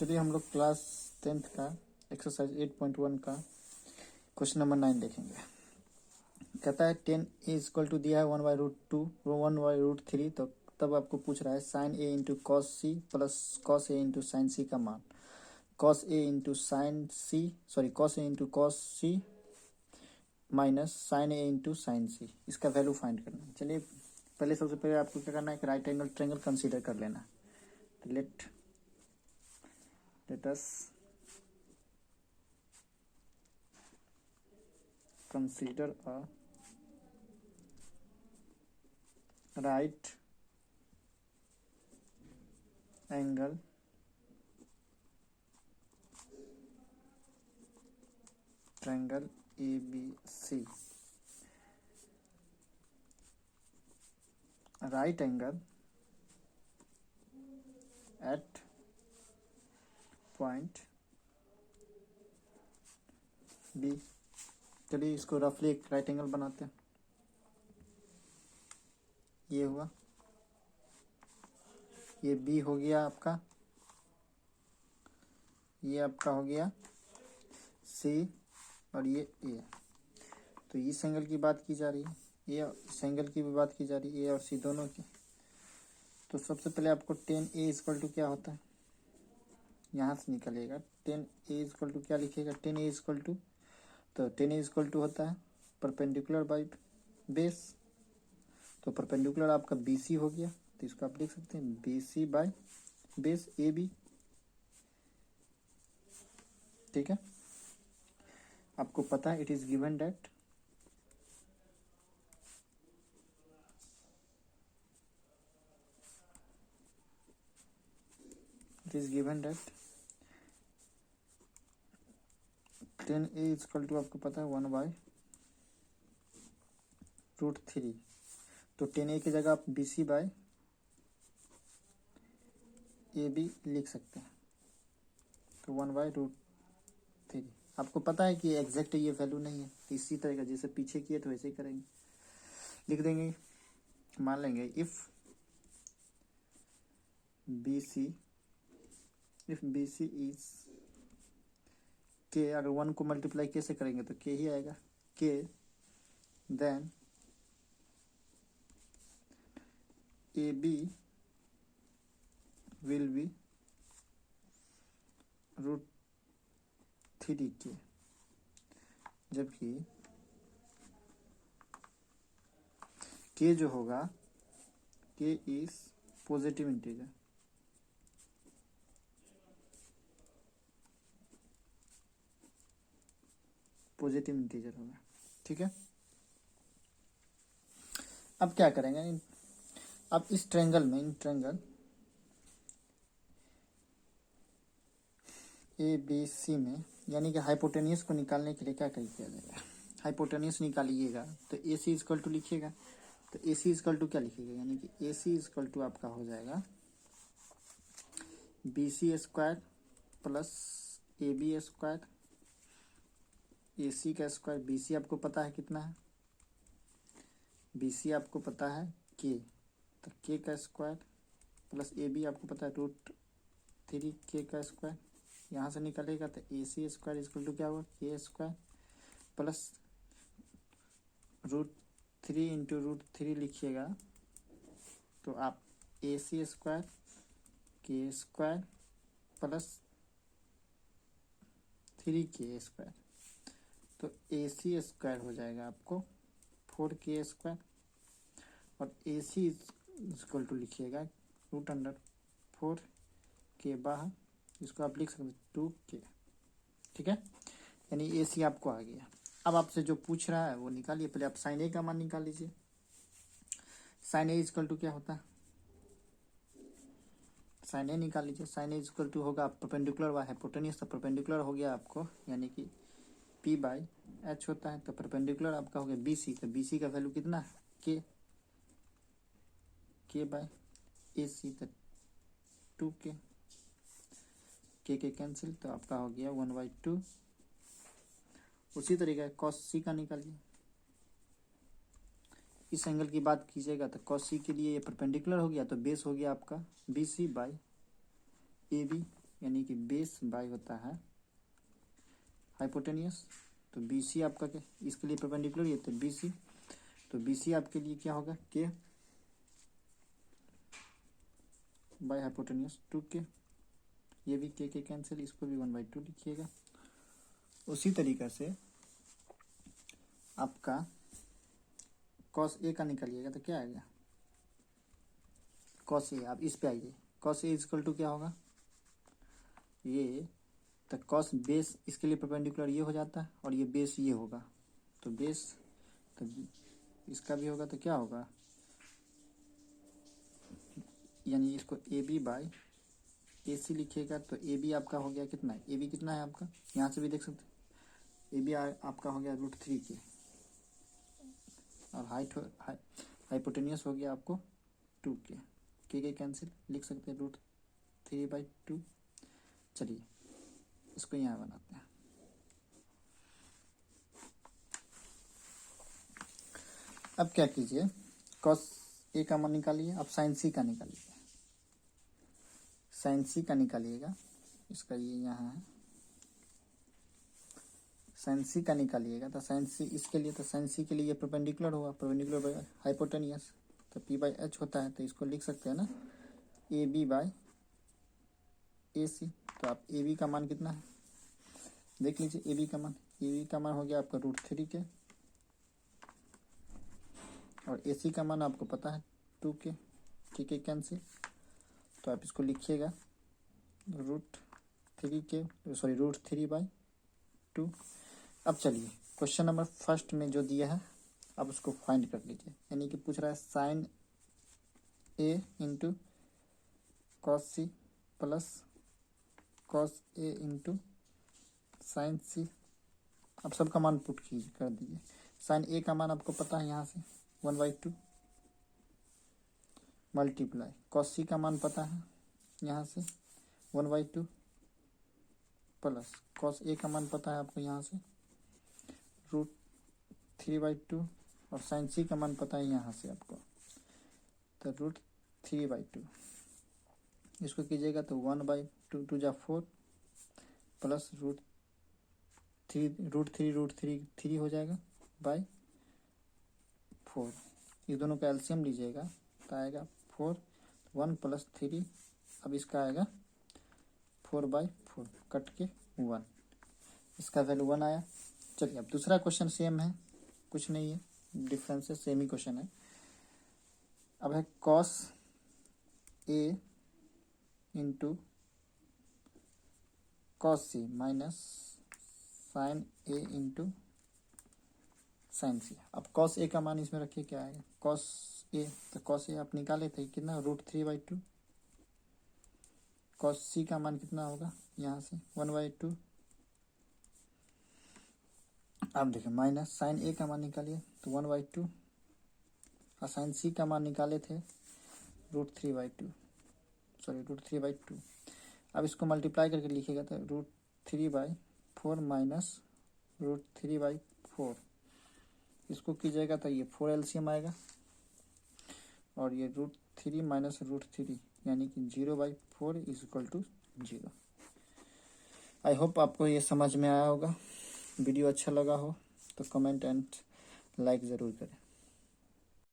चलिए हम लोग क्लास 10th का एक्सरसाइज 8.1 का क्वेश्चन नंबर 9 देखेंगे। कहता है 10 इज इक्वल टू दिया है 1/√2 1/√3, तो तब आपको पूछ रहा है sine A into cos C plus cos A into sine C का मान, cos A into sine C cos A into cos C minus sine A into sine C, इसका वैल्यू फाइंड करना है। चलिए पहले सबसे पहले आपको क्या करना है कि राइट एंगल ट्रायंगल कंसीडर कर लेना है। तो late us consider a right angle triangle ABC, right angle at point B। चलिए इसको रफली एक राइट एंगल बनाते हैं। ये हुआ, ये B हो गया आपका, ये आपका हो गया C और ये A। तो इस एंगल की बात की जा रही है, ये इस एंगल की भी बात की जा रही है, A और C दोनों की। तो सबसे पहले आपको 10A इक्वल टू क्या होता है यहाँ से निकलेगा। 10A इक्वल टू क्या लिखेगा, 10A इक्वल टू, तो 10A इक्वल टू होता है परपेंडिकुलर बाई बेस। तो परपेंडिकुलर आपका BC हो गया, तो इसको आप लिख सकते हैं BC बाई बेस AB। ठीक है, आपको पता है it is given that it is given that 10A equal to आपको पता है 1/√3। तो 10A की जगह आप BC बाय AB लिख सकते हैं, तो 1/√3। आपको पता है कि एग्जैक्ट ये वैल्यू नहीं है, तो इसी तरह का जैसे पीछे किए तो वैसे ही करेंगे, लिख देंगे। मान लेंगे इफ BC इज के, अगर 1 को मल्टीप्लाई कैसे करेंगे तो के ही आएगा, के देन AB विल बी √3 के, जबकि के जो होगा के is positive integer. Positive integer होगा, ठीक है। अब क्या करेंगे, अब इस ट्रायंगल में, इन ट्रायंगल ABC में, यानी कि हाइपोटेनियस को निकालने के लिए क्या किया जाएगा, हाइपोटेनियस निकालिएगा तो AC इक्वल टू लिखिएगा। तो AC इक्वल टू क्या लिखिएगा, यानी कि AC इक्वल टू आपका हो जाएगा BC square plus AB square, AC का स्क्वायर, BC आपको पता है कितना है, BC आपको पता है K, तो K का स्क्वायर प्लस AB आपको पता है √3 K का स्क्वायर, यहाँ से निकलेगा तो AC स्क्वायर इक्वल टू क्या होगा, K स्क्वायर प्लस √3 इंटू √3 लिखिएगा, तो आप AC square K square plus 3K square, तो AC स्क्वायर हो जाएगा आपको 4K स्क्वायर, और AC इक्वल टू लिखिएगा √4 बाहर, इसको आप लिख सकते 2K। ठीक है, यानी AC आपको आ गया। अब आपसे जो पूछ रहा है वो निकालिए। पहले आप साइन A का मान निकाल लीजिए। साइन A इक्वल टू क्या होता है, साइन A निकाल लीजिए। साइन A इक्वल टू होगा परपेंडिकुलर बाय हाइपोटेनियस, तो परपेंडिकुलर हो गया आपको, यानी कि P/H होता है, तो परपेंडिकुलर आपका हो गया BC, तो BC का वैल्यू कितना है, K बाय AC, तो 2K, के कैंसिल, तो आपका हो गया 1/2। उसी तरीके कॉस C का निकालिए। इस एंगल की बात कीजिएगा तो कॉस C के लिए ये परपेंडिकुलर हो गया, तो बेस हो गया आपका BC बाय AB यानी कि बेस बाय होता है हाइपोटेनियस। तो बी सी आपका क्या, इसके लिए परपेंडिकुलर ये, तो बी सी, तो बी सी आपके लिए क्या होगा, के बाय हाइपोटेनियस 2k, ये भी के कैंसिल, इसको भी 1/2 लिखिएगा। उसी तरीका से आपका कॉस ए का निकालिएगा तो क्या आएगा, कॉस ए, आप इस पे आइए, कॉस ए इक्वल टू क्या होगा, ये तो कॉस बेस इसके लिए परपेंडिकुलर ये हो जाता है और ये बेस ये होगा, तो बेस तो इसका भी होगा तो क्या होगा, यानी इसको ए बी बाई ए सी लिखिएगा। तो ए बी आपका हो गया कितना, ए बी कितना है आपका, यहाँ से भी देख सकते हैं, ए बी आपका हो गया √3k, और हाइपोटेनियस हो गया आपको 2k, के कैंसिल लिख सकते हैं √3/2। चलिए इसको यहाँ बनाते हैं। अब क्या कीजिए, कॉस ए का मान निकालिए, अब साइन सी का निकालिए, साइन सी का निकालिएगा, इसका ये यहाँ है, साइन सी का निकालिएगा। तो साइन सी इसके लिए, तो साइन सी के लिए ये परपेंडिकुलर होगा, परपेंडिकुलर बाय हाइपोटेनियस, तो पी बाई एच होता है, तो इसको लिख सकते हैं ना ए बी बाई ए सी। तो आप ए बी का मान कितना है देख लीजिए, ए बी का मान, ए बी का मान हो गया आपका √3k, और ए सी का मान आपको पता है 2k, के कैंसिल, तो आप इसको लिखिएगा √3/2। अब चलिए क्वेश्चन नंबर फर्स्ट में जो दिया है अब उसको फाइंड कर लीजिए, यानी कि पूछ रहा है sine A into cos C plus cos A into sine C. अब सबका मान पुट कीजिए, कर दीजिए। साइन ए का मान आपको पता है, यहाँ से 1/2 मल्टीप्लाई, कॉस सी का मान पता है यहाँ से 1/2 प्लस कॉस ए का मान पता है आपको यहाँ से √3/2, और साइन सी का मान पता है यहाँ से आपको, तो √3/2। इसको कीजिएगा तो 1/2 2 जा 4 प्लस √3 हो जाएगा बाई 4। ये दोनों का एलसीएम लीजिएगा तो आएगा 4, 1 + 3, अब इसका आएगा 4/4 कट के 1, इसका वैल्यू 1 आया। चलिए अब दूसरा क्वेश्चन सेम है, कुछ नहीं है डिफरेंस है, सेम ही क्वेश्चन है। अब है cos A into cos C minus sine A into sine C. अब कॉस ए का मान इसमें रखिए, क्या आएगा कॉस ए, तो कॉस ए आप निकाले थे कितना √3/2, कॉस सी का मान कितना होगा यहाँ से 1/2। अब देखिए माइनस साइन ए का मान निकालिए तो 1/2, और साइन सी का मान निकाले थे √3/2। अब इसको मल्टीप्लाई करके लिखिएगा तो √3/4 माइनस √3/4, इसको कीजिएगा तो ये 4 एलसीएम आएगा, और ये √3 माइनस √3 यानी कि 0/4 = 0। आई होप आपको ये समझ में आया होगा। वीडियो अच्छा लगा हो तो कमेंट एंड लाइक ज़रूर करें।